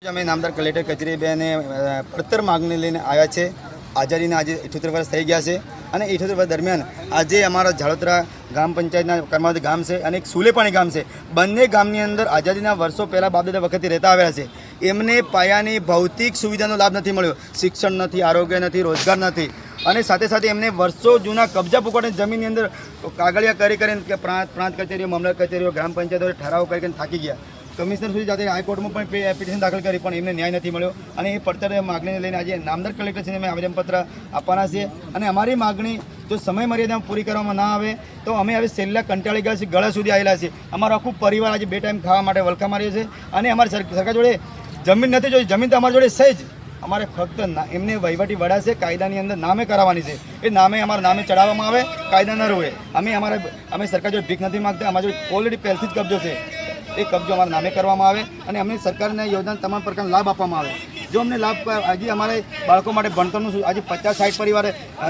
અમે નામદાર કલેક્ટર કચેરી બેને પડતર માગણી લઈને આવ્યા છે। આઝાદીના આજે 78 વર્ષ થઈ ગયા છે અને 78 વર્ષ દરમિયાન આજે અમારા ઝાલોતરા ગ્રામ પંચાયતના કર્માવતી ગામ છે અને એક સુલેપાણી ગામ છે। બંને ગામની અંદર આઝાદીના વર્ષો પહેલાં બાપદાદા વખતથી રહેતા આવ્યા છે। એમને પાયાની ભૌતિક સુવિધાનો લાભ નથી મળ્યો, શિક્ષણ નથી, આરોગ્ય નથી, રોજગાર નથી અને સાથે સાથે એમને વર્ષો જૂના કબજા પુકારની જમીનની અંદર કાગળિયા કરીને કે પ્રાંત કચેરીઓ, મામલત કચેરીઓ, ગ્રામ પંચાયતો ઠરાવ કરીને થાકી ગયા। કમિશનર સુધી જાતે હાઈકોર્ટમાં પણ પિટિશન દાખલ કરી પણ એમને ન્યાય નથી મળ્યો અને એ પડતર માગણીને લઈને આજે નામદાર કલેક્ટરશ્રીને અમે આવેદનપત્ર આપવાના છીએ અને અમારી માગણી જો સમય મર્યાદામાં પૂરી કરવામાં ના આવે તો અમે હવે છેલ્લા કંટાળી ગયા છીએ, ગળા સુધી આવેલા છે। અમારો આખું પરિવાર આજે 2 ટાઈમ ખાવા માટે વલખા માર્યો છે અને અમારી સરકાર જોડે જમીન નથી જોઈ, જમીન તો અમારી જોડે છે જ। અમારે ફક્ત એમને વહીવટી વડા છે, કાયદાની અંદર નામે કરાવવાની છે, એ નામે અમારા નામે ચડાવવામાં આવે, કાયદા ન રહે। અમે સરકાર જોડે ભીખ નથી માગતા, અમારા જોડે ઓલરેડી પહેલથી જ કબજો છે, એ કબજો અમારા નામે કરવામાં આવે અને અમને સરકારના યોજના તમામ પ્રકારનો લાભ આપવામાં આવે। જો અમને લાભ હજી અમારે બાળકો માટે ભણતરનું આજે 50-60 પરિવાર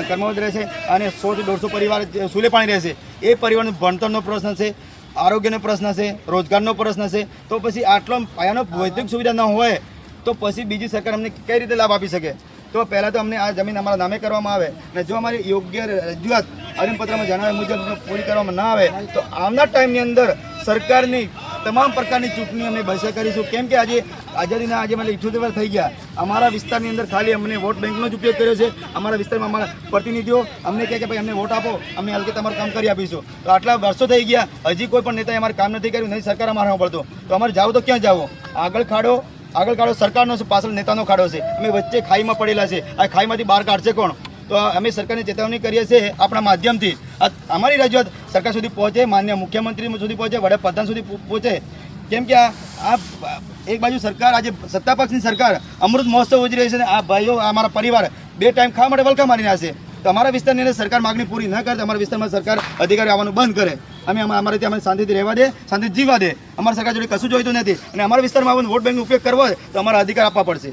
કર્મવત રહેશે અને 100-150 પરિવાર સુલેપાણી રહેશે। એ પરિવારનું ભણતરનો પ્રશ્ન છે, આરોગ્યનો પ્રશ્ન છે, રોજગારનો પ્રશ્ન છે। તો પછી આટલો પાયાનો વૈદ્યક સુવિધા ન હોય તો પછી બીજી સરકાર અમને કઈ રીતે લાભ આપી શકે? તો પહેલાં તો અમને આ જમીન અમારા નામે કરવામાં આવે અને જો અમારી યોગ્ય રજૂઆત આવેદનપત્રમાં જણાવ્યા મુજબ પૂરી કરવામાં ના આવે તો આવનાર ટાઈમની અંદર સરકારની તમામ પ્રકારની ચૂંટણી અમે બહિષ્કાર કરીશું। કેમ કે આજે આઝાદીના આજે મને 78 વર્ષ થઈ ગયા, અમારા વિસ્તારની અંદર ખાલી અમને વોટ બેંકનો જ ઉપયોગ કર્યો છે। અમારા વિસ્તારમાં અમારા પ્રતિનિધિઓ અમને કહે કે ભાઈ અમને વોટ આપો, અમે હલકે તમારું કામ કરી આપીશું। તો આટલા વર્ષો થઈ ગયા, હજી કોઈ પણ નેતાએ અમારે કામ નથી કર્યું, નહીં સરકાર અમારા પડતો, તો અમારે જાવ તો ક્યાં જાવ? આગળ ખાડો સરકારનો છે, પાછળ નેતાનો ખાડો છે, અમે વચ્ચે ખાઈમાં પડેલા છે। આ ખાઈમાંથી બહાર કાઢશે કોણ? તો અમે સરકારની ચેતવણી કરીએ છીએ આપણા માધ્યમથી અમારી રજૂઆત સરકાર સુધી પહોંચે, માન્ય મુખ્યમંત્રી સુધી પહોંચે, વડાપ્રધાન સુધી પહોંચે। કેમ કે આ એક બાજુ સરકાર આજે સત્તાપક્ષની સરકાર અમૃત મહોત્સવ ઉજવી રહી છે અને આ ભાઈઓ અમારા પરિવાર 2 ટાઈમ ખાવા માટે વલખા મારીને આવશે। તો અમારા વિસ્તારની અંદર સરકાર માગણી પૂરી ન કરે તો અમારા વિસ્તારમાં સરકાર અધિકારી આવવાનું બંધ કરે, અમારે ત્યાં અમને શાંતિથી રહેવા દે, શાંતિથી જીવવા દે। અમારા સરકાર જોડે કશું જોઈતું નથી અને અમારા વિસ્તારમાં વોટ બેંકનો ઉપયોગ કરવો હોય તો અમારા અધિકાર આપવા પડશે।